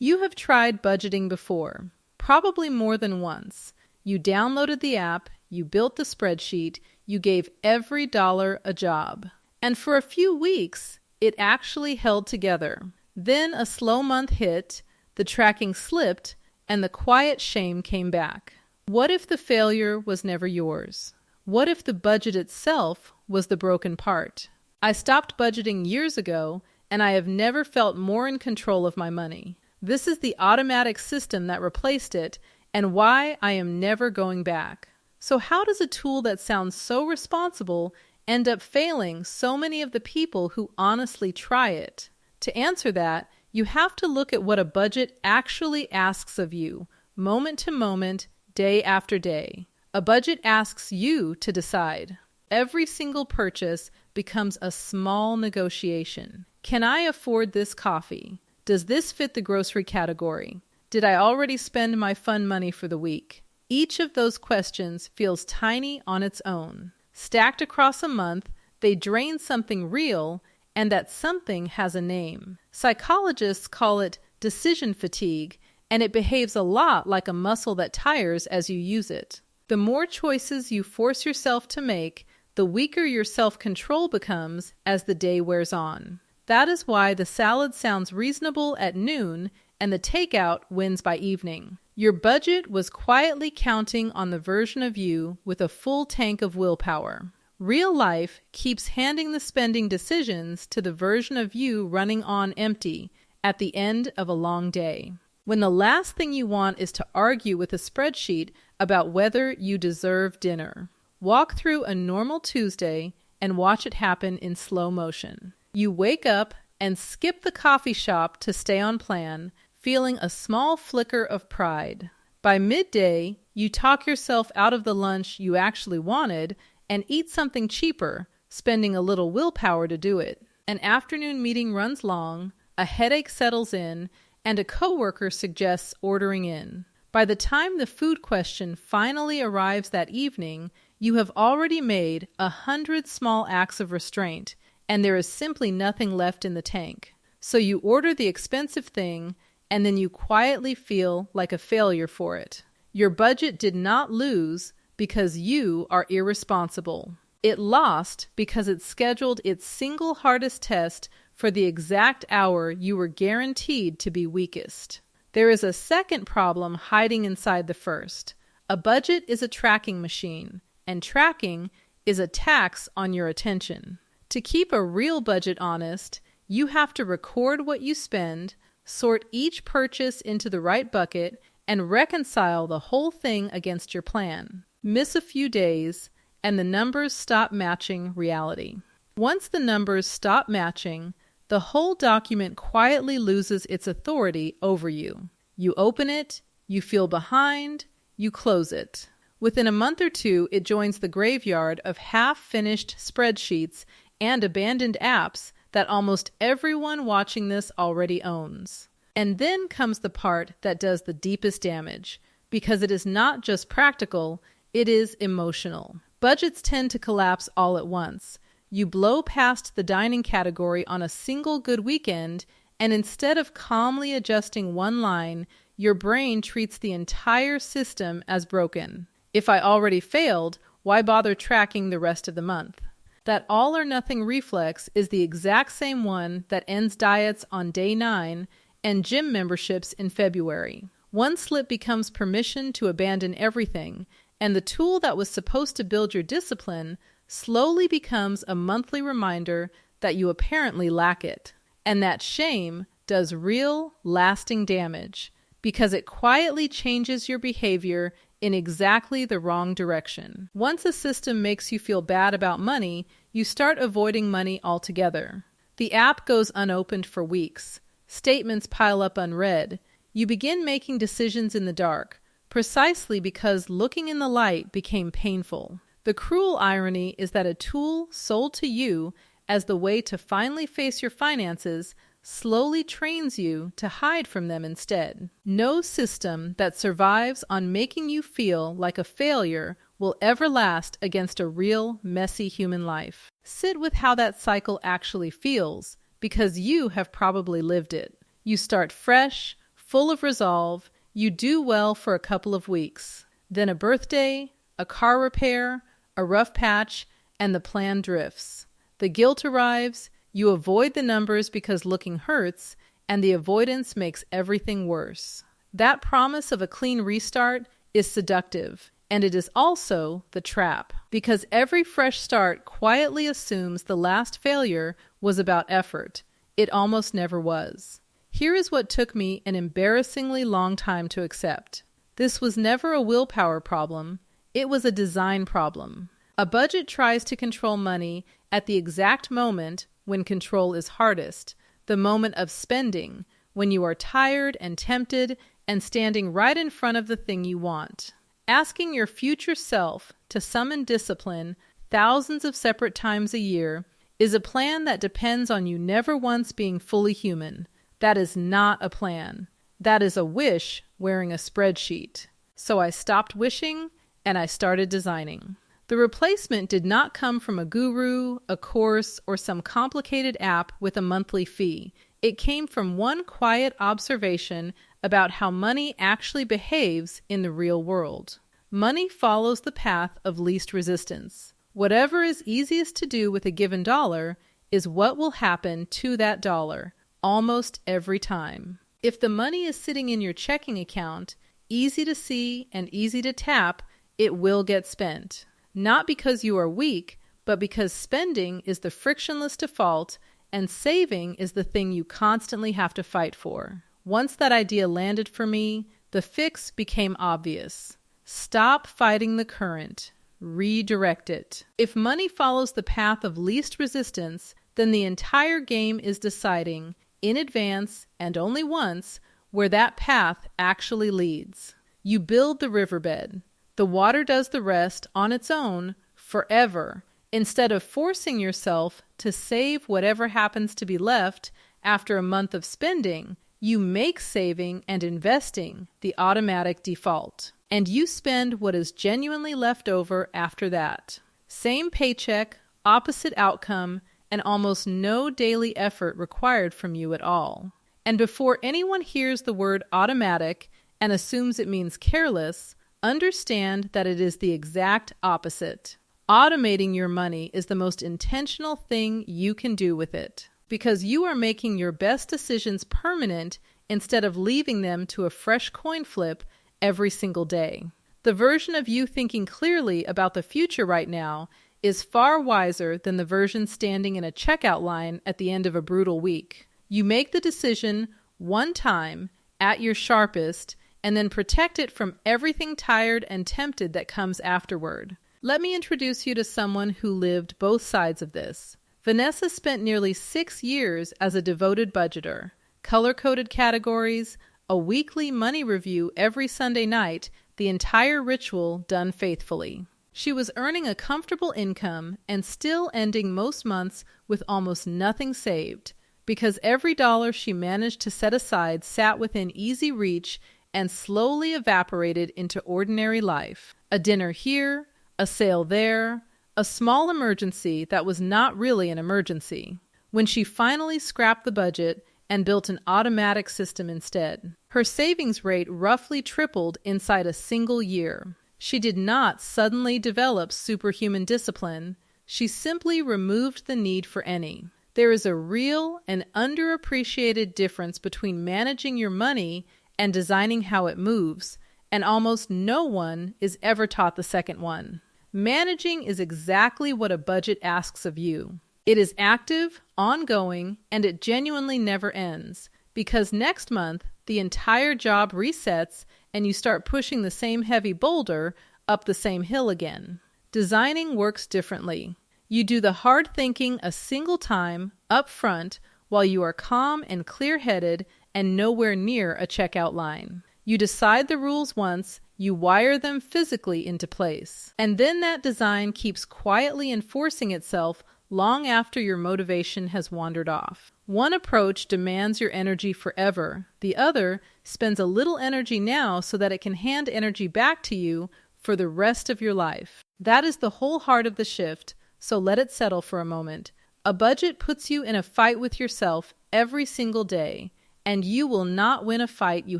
You have tried budgeting before, probably more than once. You downloaded the app, you built the spreadsheet, you gave every dollar a job. And for a few weeks, it actually held together. Then a slow month hit, the tracking slipped, and the quiet shame came back. What if the failure was never yours? What if the budget itself was the broken part? I stopped budgeting years ago, and I have never felt more in control of my money. This is the automatic system that replaced it, and why I am never going back. So how does a tool that sounds so responsible end up failing so many of the people who honestly try it? To answer that, you have to look at what a budget actually asks of you, moment to moment, day after day. A budget asks you to decide. Every single purchase becomes a small negotiation. Can I afford this coffee? Does this fit the grocery category? Did I already spend my fun money for the week? Each of those questions feels tiny on its own. Stacked across a month, they drain something real, and that something has a name. Psychologists call it decision fatigue, and it behaves a lot like a muscle that tires as you use it. The more choices you force yourself to make, the weaker your self-control becomes as the day wears on. That is why the salad sounds reasonable at noon and the takeout wins by evening. Your budget was quietly counting on the version of you with a full tank of willpower. Real life keeps handing the spending decisions to the version of you running on empty at the end of a long day. When the last thing you want is to argue with a spreadsheet about whether you deserve dinner. Walk through a normal Tuesday and watch it happen in slow motion. You wake up and skip the coffee shop to stay on plan, feeling a small flicker of pride. By midday, you talk yourself out of the lunch you actually wanted and eat something cheaper, spending a little willpower to do it. An afternoon meeting runs long, a headache settles in, and a coworker suggests ordering in. By the time the food question finally arrives that evening, you have already made 100 small acts of restraint, and there is simply nothing left in the tank. So you order the expensive thing, and then you quietly feel like a failure for it. Your budget did not lose because you are irresponsible. It lost because it scheduled its single hardest test for the exact hour you were guaranteed to be weakest. There is a second problem hiding inside the first. A budget is a tracking machine, and tracking is a tax on your attention. To keep a real budget honest, you have to record what you spend, sort each purchase into the right bucket, and reconcile the whole thing against your plan. Miss a few days, and the numbers stop matching reality. Once the numbers stop matching, the whole document quietly loses its authority over you. You open it, you feel behind, you close it. Within a month or two, it joins the graveyard of half-finished spreadsheets and abandoned apps that almost everyone watching this already owns. And then comes the part that does the deepest damage, because it is not just practical, it is emotional. Budgets tend to collapse all at once. You blow past the dining category on a single good weekend, and instead of calmly adjusting one line, your brain treats the entire system as broken. If I already failed, why bother tracking the rest of the month? That all-or-nothing reflex is the exact same one that ends diets on day 9 and gym memberships in February. One slip becomes permission to abandon everything, and the tool that was supposed to build your discipline slowly becomes a monthly reminder that you apparently lack it. And that shame does real, lasting damage because it quietly changes your behavior in exactly the wrong direction. Once a system makes you feel bad about money, you start avoiding money altogether. The app goes unopened for weeks. Statements pile up unread. You begin making decisions in the dark, precisely because looking in the light became painful. The cruel irony is that a tool sold to you as the way to finally face your finances slowly trains you to hide from them instead. No system that survives on making you feel like a failure will ever last against a real, messy human life. Sit with how that cycle actually feels, because you have probably lived it. You start fresh, full of resolve, you do well for a couple of weeks. Then a birthday, a car repair, a rough patch, and the plan drifts. The guilt arrives, you avoid the numbers because looking hurts, and the avoidance makes everything worse. That promise of a clean restart is seductive, and it is also the trap, because every fresh start quietly assumes the last failure was about effort. It almost never was. Here is what took me an embarrassingly long time to accept. This was never a willpower problem. It was a design problem. A budget tries to control money at the exact moment when control is hardest, the moment of spending, when you are tired and tempted and standing right in front of the thing you want. Asking your future self to summon discipline thousands of separate times a year is a plan that depends on you never once being fully human. That is not a plan. That is a wish wearing a spreadsheet. So I stopped wishing and I started designing. The replacement did not come from a guru, a course, or some complicated app with a monthly fee. It came from one quiet observation about how money actually behaves in the real world. Money follows the path of least resistance. Whatever is easiest to do with a given dollar is what will happen to that dollar, almost every time. If the money is sitting in your checking account, easy to see and easy to tap, it will get spent. Not because you are weak, but because spending is the frictionless default and saving is the thing you constantly have to fight for. Once that idea landed for me, the fix became obvious. Stop fighting the current. Redirect it. If money follows the path of least resistance, then the entire game is deciding, in advance and only once, where that path actually leads. You build the riverbed. The water does the rest on its own forever, instead of forcing yourself to save whatever happens to be left after a month of spending. You make saving and investing the automatic default, and you spend what is genuinely left over after that. Same paycheck, opposite outcome, and almost no daily effort required from you at all. And before anyone hears the word automatic and assumes it means careless, understand that it is the exact opposite. Automating your money is the most intentional thing you can do with it, because you are making your best decisions permanent instead of leaving them to a fresh coin flip every single day. The version of you thinking clearly about the future right now is far wiser than the version standing in a checkout line at the end of a brutal week. You make the decision one time at your sharpest and then protect it from everything tired and tempted that comes afterward. Let me introduce you to someone who lived both sides of this. Vanessa spent nearly 6 years as a devoted budgeter. Color-coded categories, a weekly money review every Sunday night, the entire ritual done faithfully. She was earning a comfortable income and still ending most months with almost nothing saved, because every dollar she managed to set aside sat within easy reach and slowly evaporated into ordinary life. A dinner here, a sale there, a small emergency that was not really an emergency. When she finally scrapped the budget and built an automatic system instead, her savings rate roughly tripled inside a single year. She did not suddenly develop superhuman discipline. She simply removed the need for any. There is a real and underappreciated difference between managing your money and designing how it moves, and almost no one is ever taught the second one. Managing is exactly what a budget asks of you. It is active, ongoing, and it genuinely never ends, because next month the entire job resets and you start pushing the same heavy boulder up the same hill again. Designing works differently. You do the hard thinking a single time, up front, while you are calm and clear-headed and nowhere near a checkout line. You decide the rules once, you wire them physically into place, and then that design keeps quietly enforcing itself long after your motivation has wandered off. One approach demands your energy forever. The other spends a little energy now so that it can hand energy back to you for the rest of your life. That is the whole heart of the shift, so let it settle for a moment. A budget puts you in a fight with yourself every single day, and you will not win a fight you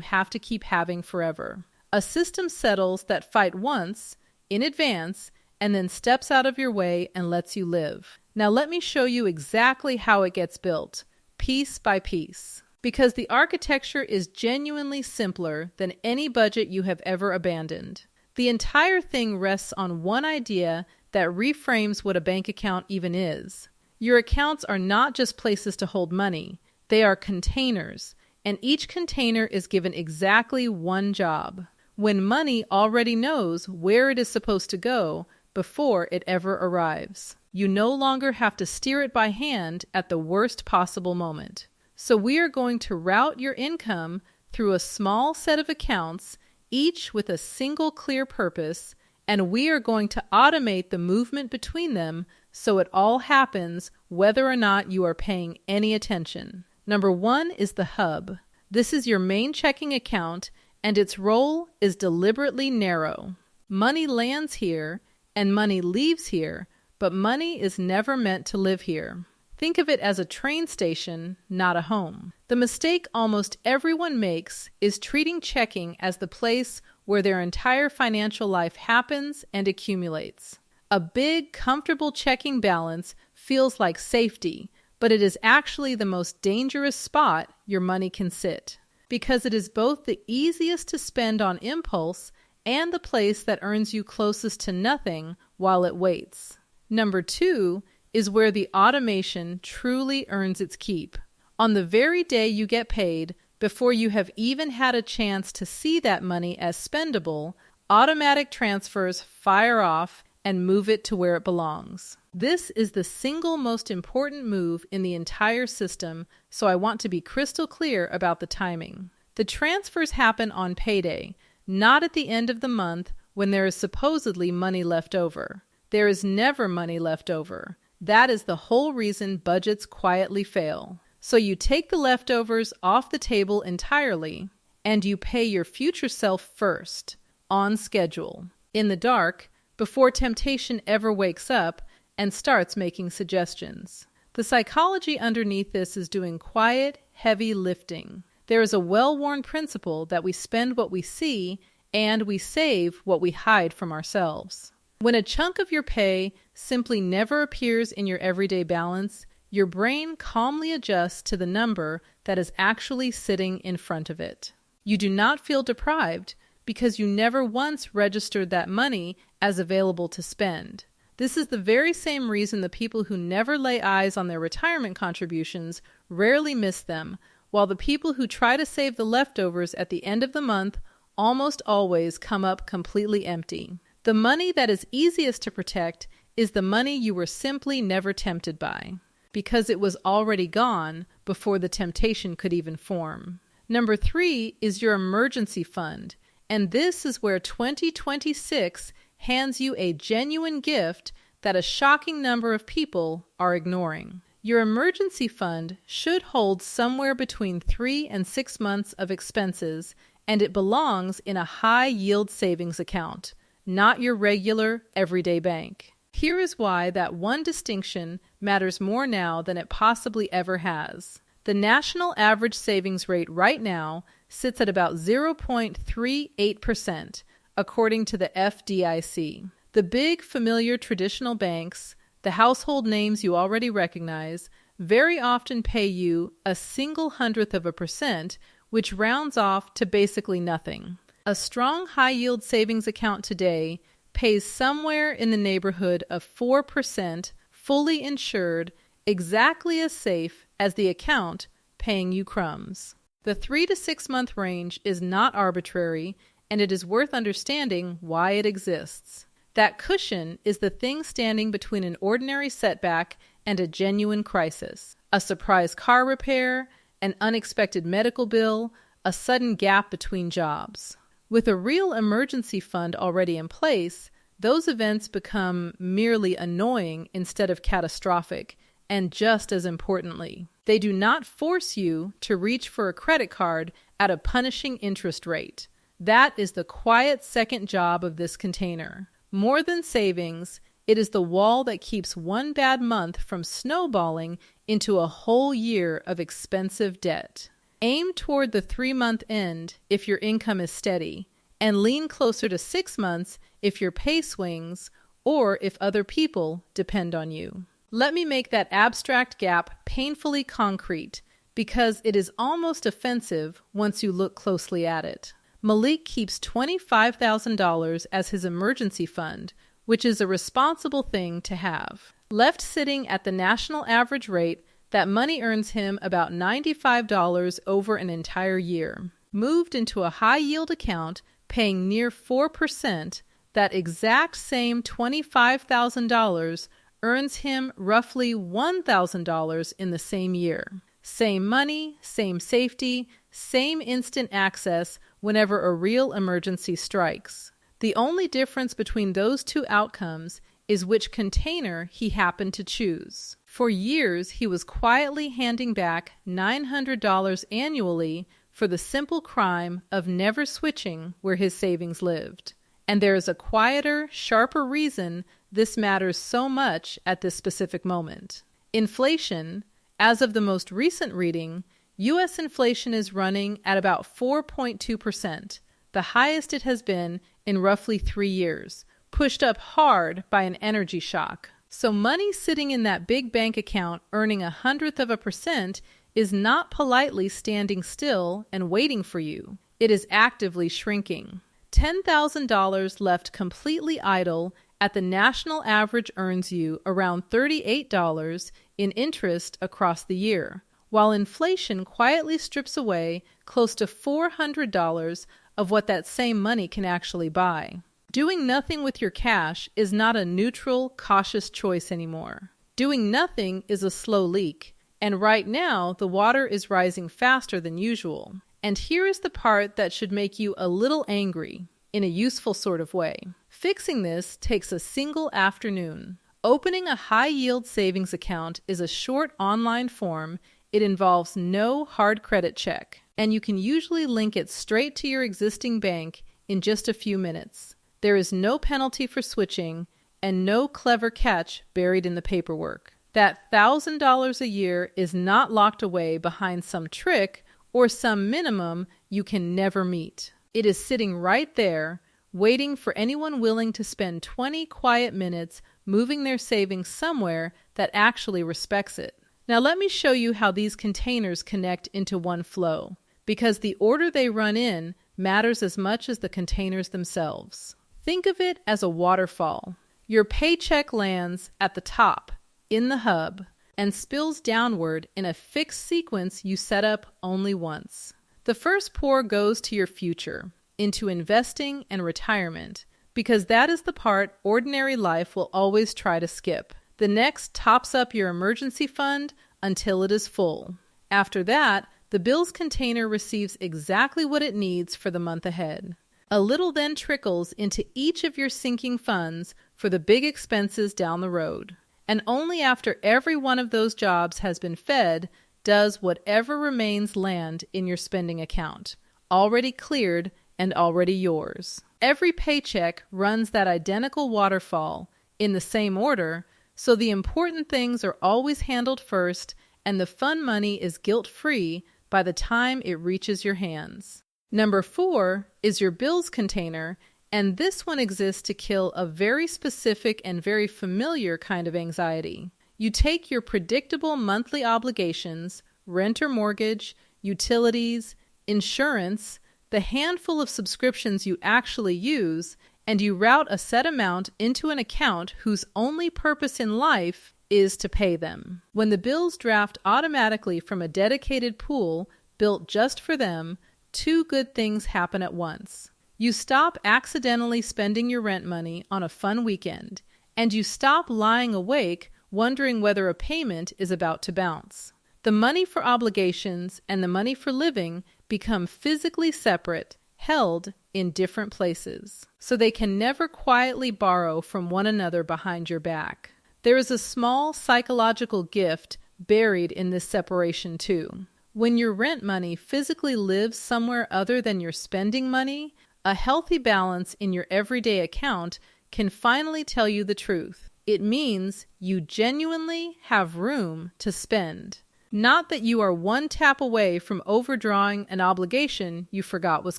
have to keep having forever. A system settles that fight once, in advance, and then steps out of your way and lets you live. Now let me show you exactly how it gets built, piece by piece. Because the architecture is genuinely simpler than any budget you have ever abandoned. The entire thing rests on one idea that reframes what a bank account even is. Your accounts are not just places to hold money, they are containers, and each container is given exactly one job. When money already knows where it is supposed to go before it ever arrives. You no longer have to steer it by hand at the worst possible moment. So we are going to route your income through a small set of accounts, each with a single clear purpose, and we are going to automate the movement between them so it all happens whether or not you are paying any attention. Number 1 is the hub. This is your main checking account, and its role is deliberately narrow. Money lands here, and money leaves here, but money is never meant to live here. Think of it as a train station, not a home. The mistake almost everyone makes is treating checking as the place where their entire financial life happens and accumulates. A big, comfortable checking balance feels like safety, but it is actually the most dangerous spot your money can sit, because it is both the easiest to spend on impulse and the place that earns you closest to nothing while it waits. Number 2 is where the automation truly earns its keep. On the very day you get paid, before you have even had a chance to see that money as spendable, automatic transfers fire off and move it to where it belongs. This is the single most important move in the entire system, so I want to be crystal clear about the timing. The transfers happen on payday, not at the end of the month when there is supposedly money left over. There is never money left over. That is the whole reason budgets quietly fail. So you take the leftovers off the table entirely, and you pay your future self first, on schedule, in the dark, before temptation ever wakes up and starts making suggestions. The psychology underneath this is doing quiet, heavy lifting. There is a well-worn principle that we spend what we see and we save what we hide from ourselves. When a chunk of your pay simply never appears in your everyday balance, your brain calmly adjusts to the number that is actually sitting in front of it. You do not feel deprived because you never once registered that money as available to spend. This is the very same reason the people who never lay eyes on their retirement contributions rarely miss them, while the people who try to save the leftovers at the end of the month almost always come up completely empty. The money that is easiest to protect is the money you were simply never tempted by, because it was already gone before the temptation could even form. Number 3 is your emergency fund, and this is where 2026 hands you a genuine gift that a shocking number of people are ignoring. Your emergency fund should hold somewhere between 3 and 6 months of expenses, and it belongs in a high-yield savings account, not your regular, everyday bank. Here is why that one distinction matters more now than it possibly ever has. The national average savings rate right now sits at about 0.38%, according to the FDIC. The big, familiar traditional banks, the household names you already recognize, very often pay you a single hundredth of a percent, which rounds off to basically nothing. A strong high-yield savings account today pays somewhere in the neighborhood of 4%, fully insured, exactly as safe as the account paying you crumbs. The 3 to 6 month range is not arbitrary, and it is worth understanding why it exists. That cushion is the thing standing between an ordinary setback and a genuine crisis. A surprise car repair, an unexpected medical bill, a sudden gap between jobs. With a real emergency fund already in place, those events become merely annoying instead of catastrophic, and just as importantly, they do not force you to reach for a credit card at a punishing interest rate. That is the quiet second job of this container. More than savings, it is the wall that keeps one bad month from snowballing into a whole year of expensive debt. Aim toward the 3-month end if your income is steady, and lean closer to 6 months if your pay swings or if other people depend on you. Let me make that abstract gap painfully concrete, because it is almost offensive once you look closely at it. Malik keeps $25,000 as his emergency fund, which is a responsible thing to have. Left sitting at the national average rate, that money earns him about $95 over an entire year. Moved into a high-yield account, paying near 4%, that exact same $25,000 earns him roughly $1,000 in the same year. Same money, same safety, same instant access whenever a real emergency strikes. The only difference between those two outcomes is which container he happened to choose. For years, he was quietly handing back $900 annually for the simple crime of never switching where his savings lived. And there is a quieter, sharper reason this matters so much at this specific moment. Inflation, as of the most recent reading, U.S. inflation is running at about 4.2%, the highest it has been in roughly 3 years, pushed up hard by an energy shock. So money sitting in that big bank account earning 0.1% is not politely standing still and waiting for you. It is actively shrinking. $10,000 left completely idle at the national average earns you around $38 in interest across the year, while inflation quietly strips away close to $400 of what that same money can actually buy. Doing nothing with your cash is not a neutral, cautious choice anymore. Doing nothing is a slow leak, and right now the water is rising faster than usual. And here is the part that should make you a little angry, in a useful sort of way. Fixing this takes a single afternoon. Opening a high-yield savings account is a short online form. It involves no hard credit check, and you can usually link it straight to your existing bank in just a few minutes. There is no penalty for switching and no clever catch buried in the paperwork. That $1,000 a year is not locked away behind some trick or some minimum you can never meet. It is sitting right there, waiting for anyone willing to spend 20 quiet minutes moving their savings somewhere that actually respects it. Now let me show you how these containers connect into one flow, because the order they run in matters as much as the containers themselves. Think of it as a waterfall. Your paycheck lands at the top, in the hub, and spills downward in a fixed sequence you set up only once. The first pour goes to your future, into investing and retirement, because that is the part ordinary life will always try to skip. The next tops up your emergency fund until it is full. After that, the bills container receives exactly what it needs for the month ahead. A little then trickles into each of your sinking funds for the big expenses down the road. And only after every one of those jobs has been fed does whatever remains land in your spending account, already cleared and already yours. Every paycheck runs that identical waterfall in the same order, so the important things are always handled first and the fun money is guilt-free by the time it reaches your hands. Number 4 is your bills container, and this one exists to kill a very specific and very familiar kind of anxiety. You take your predictable monthly obligations, rent or mortgage, utilities, insurance, the handful of subscriptions you actually use, and you route a set amount into an account whose only purpose in life is to pay them. When the bills draft automatically from a dedicated pool built just for them, 2 good things happen at once. You stop accidentally spending your rent money on a fun weekend, and you stop lying awake wondering whether a payment is about to bounce. The money for obligations and the money for living become physically separate, held in different places, so they can never quietly borrow from one another behind your back. There is a small psychological gift buried in this separation too. When your rent money physically lives somewhere other than your spending money, a healthy balance in your everyday account can finally tell you the truth. It means you genuinely have room to spend. Not that you are one tap away from overdrawing an obligation you forgot was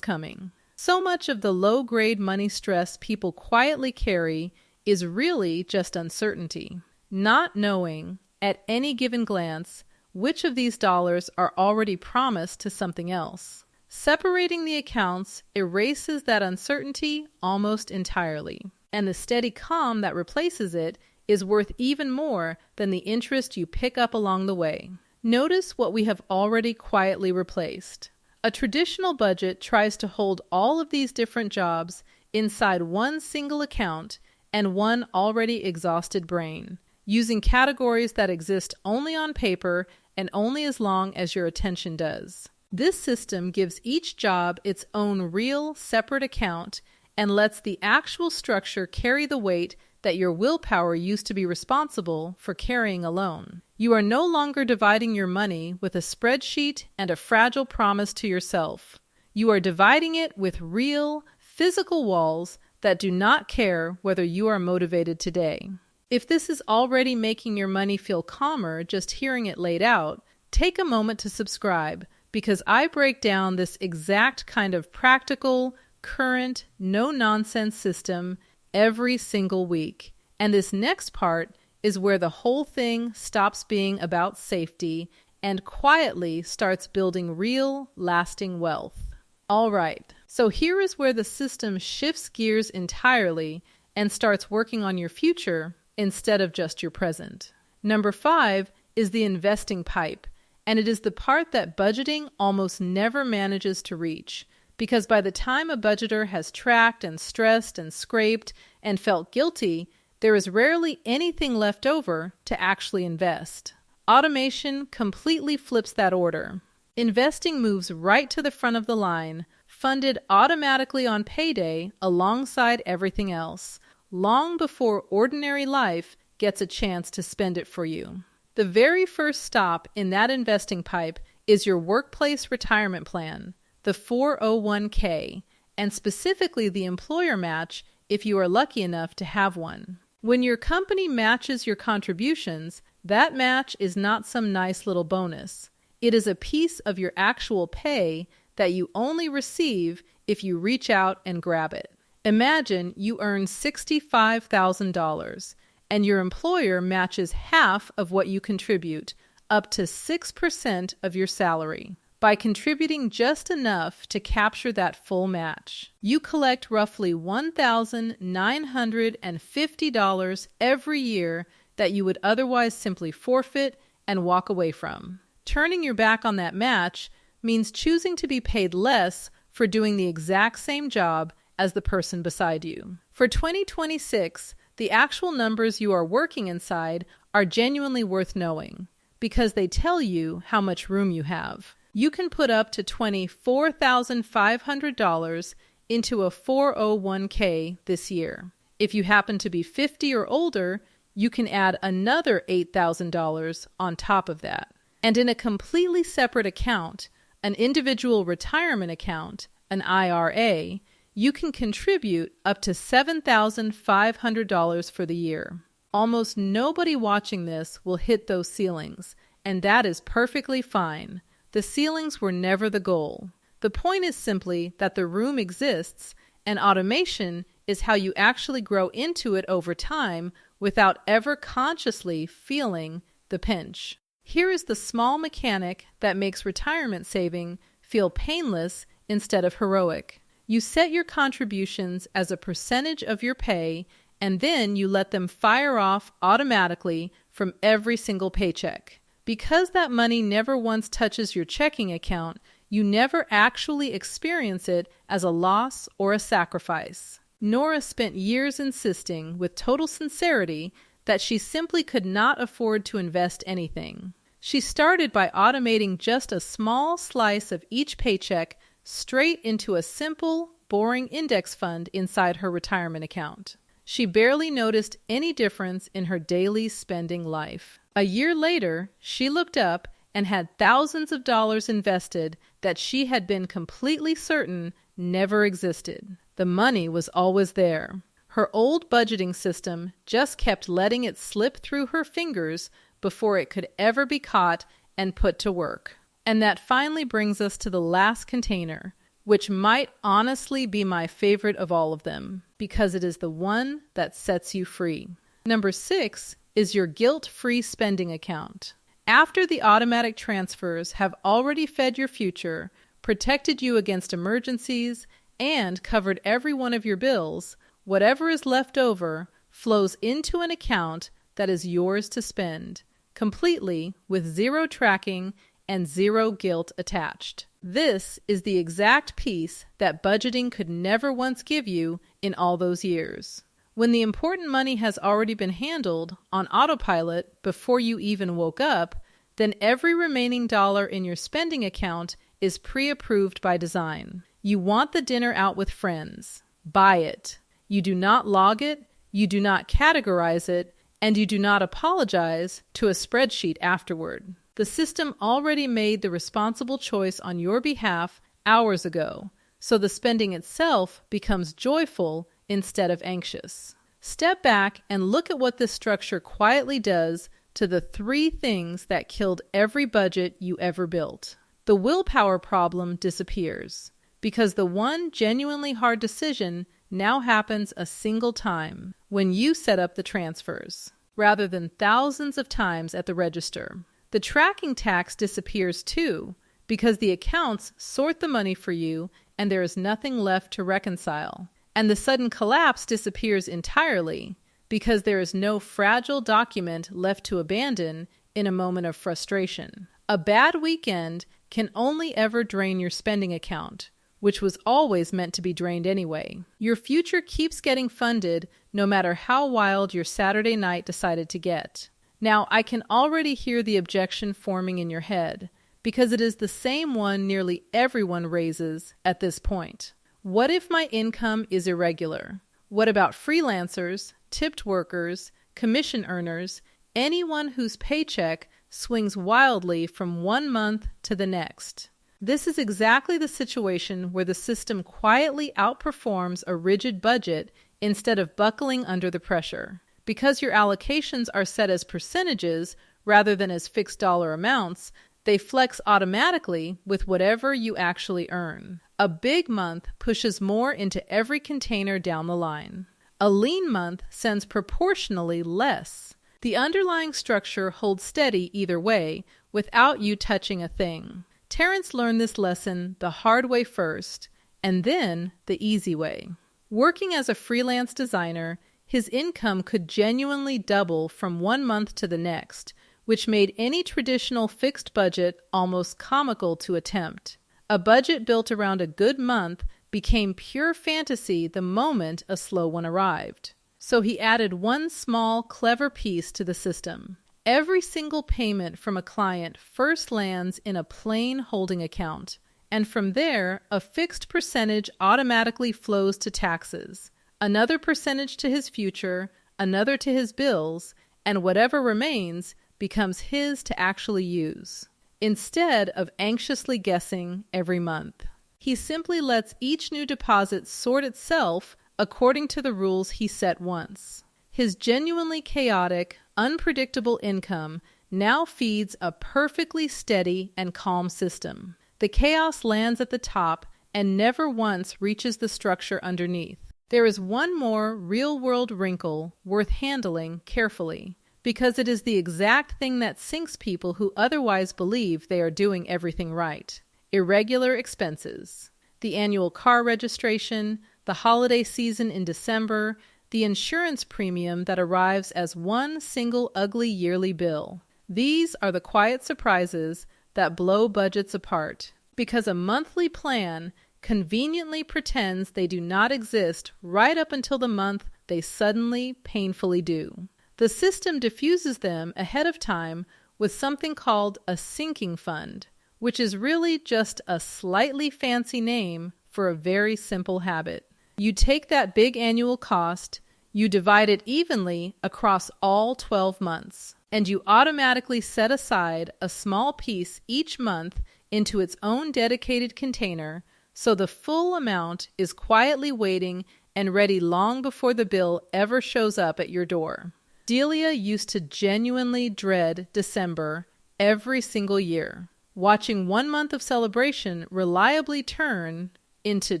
coming. So much of the low-grade money stress people quietly carry is really just uncertainty. Not knowing, at any given glance, which of these dollars are already promised to something else. Separating the accounts erases that uncertainty almost entirely, and the steady calm that replaces it is worth even more than the interest you pick up along the way. Notice what we have already quietly replaced. A traditional budget tries to hold all of these different jobs inside one single account and one already exhausted brain, using categories that exist only on paper and only as long as your attention does. This system gives each job its own real, separate account and lets the actual structure carry the weight that your willpower used to be responsible for carrying alone. You are no longer dividing your money with a spreadsheet and a fragile promise to yourself. You are dividing it with real, physical walls that do not care whether you are motivated today. If this is already making your money feel calmer just hearing it laid out, take a moment to subscribe, because I break down this exact kind of practical, current, no-nonsense system every single week. And this next part is where the whole thing stops being about safety and quietly starts building real, lasting wealth. All right, so here is where the system shifts gears entirely and starts working on your future instead of just your present. Number 5 is the investing pipe, and it is the part that budgeting almost never manages to reach, because by the time a budgeter has tracked and stressed and scraped and felt guilty, there is rarely anything left over to actually invest. Automation completely flips that order. Investing moves right to the front of the line, funded automatically on payday alongside everything else, long before ordinary life gets a chance to spend it for you. The very first stop in that investing pipe is your workplace retirement plan, the 401k, and specifically the employer match if you are lucky enough to have one. When your company matches your contributions, that match is not some nice little bonus. It is a piece of your actual pay that you only receive if you reach out and grab it. Imagine you earn $65,000 and your employer matches half of what you contribute, up to 6% of your salary. By contributing just enough to capture that full match, you collect roughly $1,950 every year that you would otherwise simply forfeit and walk away from. Turning your back on that match means choosing to be paid less for doing the exact same job as the person beside you. For 2026, the actual numbers you are working inside are genuinely worth knowing because they tell you how much room you have. You can put up to $24,500 into a 401k this year. If you happen to be 50 or older, you can add another $8,000 on top of that. And in a completely separate account, an individual retirement account, an IRA, you can contribute up to $7,500 for the year. Almost nobody watching this will hit those ceilings, and that is perfectly fine. The ceilings were never the goal. The point is simply that the room exists, and automation is how you actually grow into it over time without ever consciously feeling the pinch. Here is the small mechanic that makes retirement saving feel painless instead of heroic. You set your contributions as a percentage of your pay, and then you let them fire off automatically from every single paycheck. Because that money never once touches your checking account, you never actually experience it as a loss or a sacrifice. Nora spent years insisting, with total sincerity, that she simply could not afford to invest anything. She started by automating just a small slice of each paycheck straight into a simple, boring index fund inside her retirement account. She barely noticed any difference in her daily spending life. A year later, she looked up and had thousands of dollars invested that she had been completely certain never existed. The money was always there. Her old budgeting system just kept letting it slip through her fingers before it could ever be caught and put to work. And that finally brings us to the last container, which might honestly be my favorite of all of them, because it is the one that sets you free. Number 6 is your guilt-free spending account. After the automatic transfers have already fed your future, protected you against emergencies, and covered every one of your bills, whatever is left over flows into an account that is yours to spend, completely with zero tracking and zero guilt attached. This is the exact piece that budgeting could never once give you in all those years. When the important money has already been handled on autopilot before you even woke up, then every remaining dollar in your spending account is pre-approved by design. You want the dinner out with friends. Buy it. You do not log it, you do not categorize it, and you do not apologize to a spreadsheet afterward. The system already made the responsible choice on your behalf hours ago, so the spending itself becomes joyful instead of anxious. Step back and look at what this structure quietly does to the 3 things that killed every budget you ever built. The willpower problem disappears, because the one genuinely hard decision now happens a single time when you set up the transfers, rather than thousands of times at the register. The tracking tax disappears too, because the accounts sort the money for you and there is nothing left to reconcile. And the sudden collapse disappears entirely, because there is no fragile document left to abandon in a moment of frustration. A bad weekend can only ever drain your spending account, which was always meant to be drained anyway. Your future keeps getting funded no matter how wild your Saturday night decided to get. Now, I can already hear the objection forming in your head, because it is the same one nearly everyone raises at this point. What if my income is irregular? What about freelancers, tipped workers, commission earners, anyone whose paycheck swings wildly from one month to the next? This is exactly the situation where the system quietly outperforms a rigid budget instead of buckling under the pressure. Because your allocations are set as percentages rather than as fixed dollar amounts, they flex automatically with whatever you actually earn. A big month pushes more into every container down the line. A lean month sends proportionally less. The underlying structure holds steady either way without you touching a thing. Terrence learned this lesson the hard way first, and then the easy way. Working as a freelance designer, his income could genuinely double from one month to the next, which made any traditional fixed budget almost comical to attempt. A budget built around a good month became pure fantasy the moment a slow one arrived. So he added one small, clever piece to the system. Every single payment from a client first lands in a plain holding account, and from there, a fixed percentage automatically flows to taxes, another percentage to his future, another to his bills, and whatever remains becomes his to actually use, instead of anxiously guessing every month. He simply lets each new deposit sort itself according to the rules he set once. His genuinely chaotic, unpredictable income now feeds a perfectly steady and calm system. The chaos lands at the top and never once reaches the structure underneath. There is one more real-world wrinkle worth handling carefully, because it is the exact thing that sinks people who otherwise believe they are doing everything right. Irregular expenses. The annual car registration, the holiday season in December, the insurance premium that arrives as one single ugly yearly bill. These are the quiet surprises that blow budgets apart, because a monthly plan conveniently pretends they do not exist right up until the month they suddenly, painfully do. The system diffuses them ahead of time with something called a sinking fund, which is really just a slightly fancy name for a very simple habit. You take that big annual cost, you divide it evenly across all 12 months, and you automatically set aside a small piece each month into its own dedicated container, so the full amount is quietly waiting and ready long before the bill ever shows up at your door. Delia used to genuinely dread December every single year, watching 1 month of celebration reliably turn into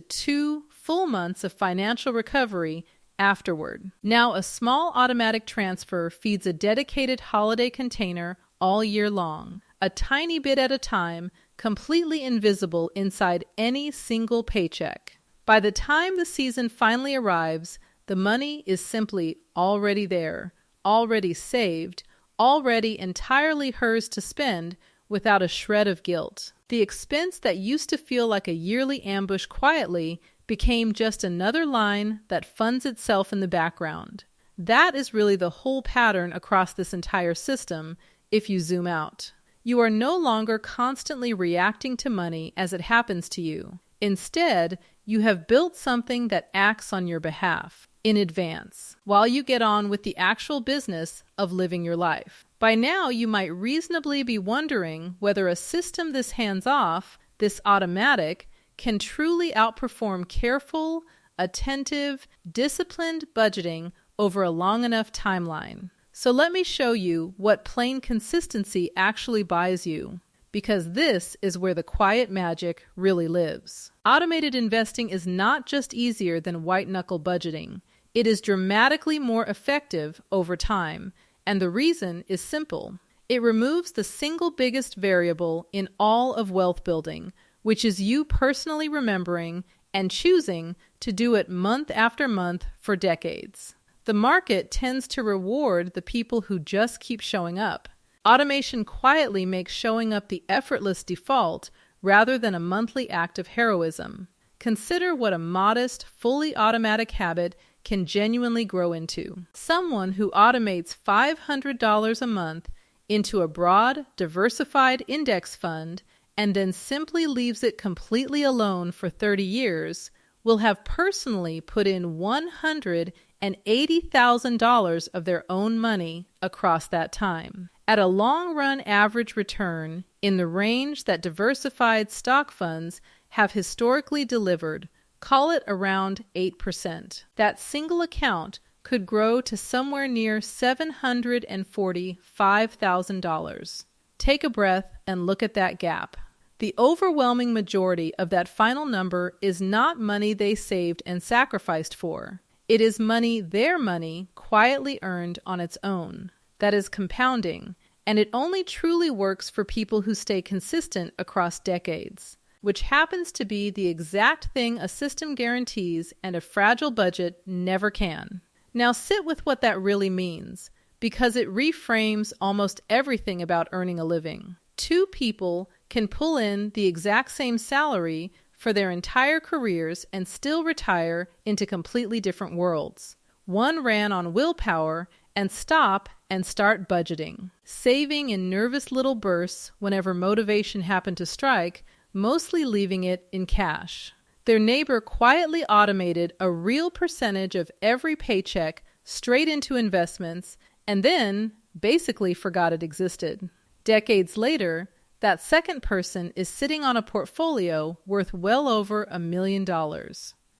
2 full months of financial recovery afterward. Now, a small automatic transfer feeds a dedicated holiday container all year long, a tiny bit at a time, completely invisible inside any single paycheck. By the time the season finally arrives, the money is simply already there, already saved, already entirely hers to spend without a shred of guilt. The expense that used to feel like a yearly ambush quietly became just another line that funds itself in the background. That is really the whole pattern across this entire system if you zoom out. You are no longer constantly reacting to money as it happens to you. Instead, you have built something that acts on your behalf in advance, while you get on with the actual business of living your life. By now, you might reasonably be wondering whether a system this hands-off, this automatic, can truly outperform careful, attentive, disciplined budgeting over a long enough timeline. So let me show you what plain consistency actually buys you, because this is where the quiet magic really lives. Automated investing is not just easier than white-knuckle budgeting. It is dramatically more effective over time, and the reason is simple. It removes the single biggest variable in all of wealth building, which is you personally remembering and choosing to do it month after month for decades. The market tends to reward the people who just keep showing up. Automation quietly makes showing up the effortless default rather than a monthly act of heroism. Consider what a modest, fully automatic habit can genuinely grow into. Someone who automates $500 a month into a broad, diversified index fund and then simply leaves it completely alone for 30 years will have personally put in $180,000 of their own money across that time. At a long-run average return in the range that diversified stock funds have historically delivered, call it around 8%. That single account could grow to somewhere near $745,000. Take a breath and look at that gap. The overwhelming majority of that final number is not money they saved and sacrificed for. It is money, their money, quietly earned on its own. That is compounding, and it only truly works for people who stay consistent across decades, which happens to be the exact thing a system guarantees and a fragile budget never can. Now sit with what that really means, because it reframes almost everything about earning a living. 2 people can pull in the exact same salary for their entire careers and still retire into completely different worlds. One ran on willpower and start budgeting, saving in nervous little bursts whenever motivation happened to strike, mostly leaving it in cash. Their neighbor quietly automated a real percentage of every paycheck straight into investments and then basically forgot it existed. Decades later, that second person is sitting on a portfolio worth well over $1 million,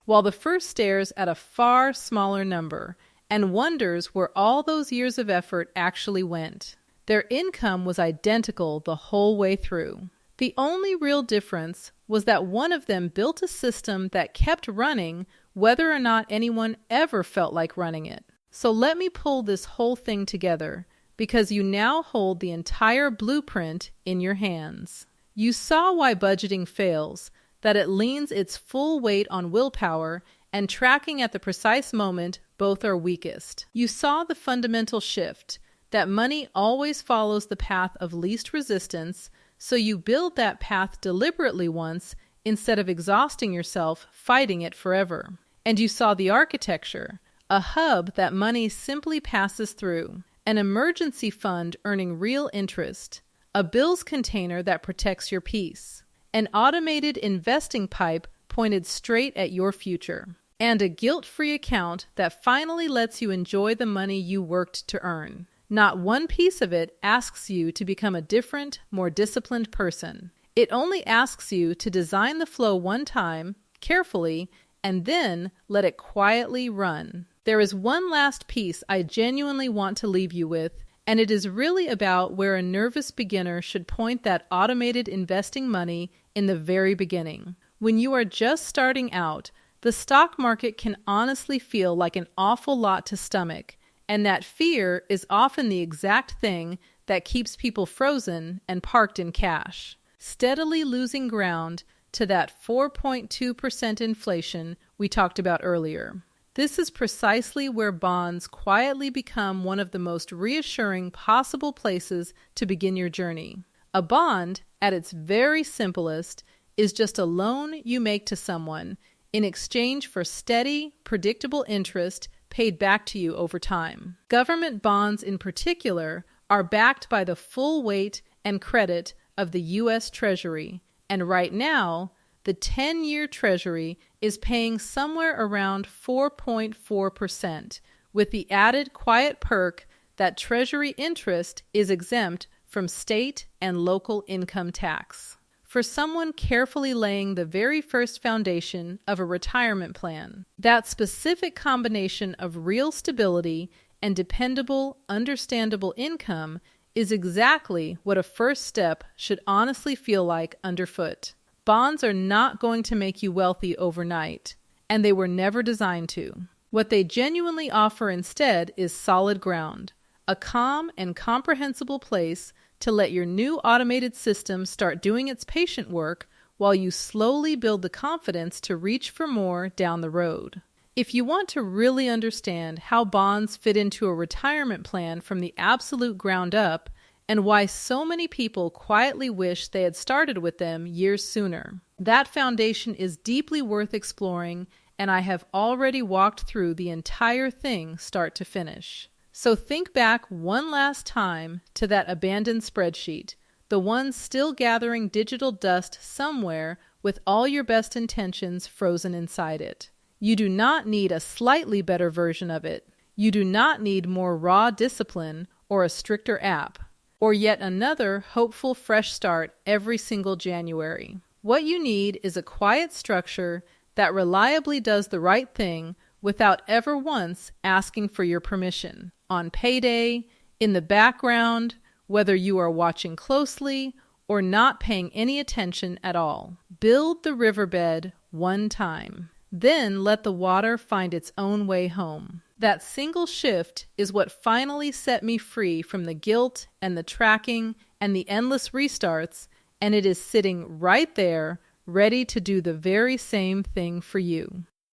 while the first stares at a far smaller number and wonders where all those years of effort actually went. Their income was identical the whole way through. The only real difference was that one of them built a system that kept running whether or not anyone ever felt like running it. So let me pull this whole thing together, because you now hold the entire blueprint in your hands. You saw why budgeting fails, that it leans its full weight on willpower and tracking at the precise moment both are weakest. You saw the fundamental shift, that money always follows the path of least resistance, so you build that path deliberately once instead of exhausting yourself fighting it forever. And you saw the architecture, a hub that money simply passes through, an emergency fund earning real interest, a bills container that protects your peace, an automated investing pipe pointed straight at your future, and a guilt-free account that finally lets you enjoy the money you worked to earn. Not one piece of it asks you to become a different, more disciplined person. It only asks you to design the flow one time, carefully, and then let it quietly run. There is one last piece I genuinely want to leave you with, And it is really about where a nervous beginner should point that automated investing money in the very beginning. When you are just starting out, the stock market can honestly feel like an awful lot to stomach, and that fear is often the exact thing that keeps people frozen and parked in cash, steadily losing ground to that 4.2% inflation we talked about earlier. This is precisely where bonds quietly become one of the most reassuring possible places to begin your journey. A bond, at its very simplest, is just a loan you make to someone in exchange for steady, predictable interest paid back to you over time. Government bonds in particular are backed by the full weight and credit of the U.S. Treasury, and right now, the 10-year Treasury is paying somewhere around 4.4%, with the added quiet perk that Treasury interest is exempt from state and local income tax. For someone carefully laying the very first foundation of a retirement plan, that specific combination of real stability and dependable, understandable income is exactly what a first step should honestly feel like underfoot. Bonds are not going to make you wealthy overnight, and they were never designed to. What they genuinely offer instead is solid ground, a calm and comprehensible place to let your new automated system start doing its patient work while you slowly build the confidence to reach for more down the road. If you want to really understand how bonds fit into a retirement plan from the absolute ground up, and why so many people quietly wish they had started with them years sooner, that foundation is deeply worth exploring, and I have already walked through the entire thing start to finish. So think back one last time to that abandoned spreadsheet, the one still gathering digital dust somewhere with all your best intentions frozen inside it. You do not need a slightly better version of it. You do not need more raw discipline or a stricter app, or yet another hopeful fresh start every single January. What you need is a quiet structure that reliably does the right thing without ever once asking for your permission. On payday, in the background, whether you are watching closely or not paying any attention at all. Build the riverbed one time. Then let the water find its own way home. That single shift is what finally set me free from the guilt and the tracking and the endless restarts, and it is sitting right there, ready to do the very same thing for you.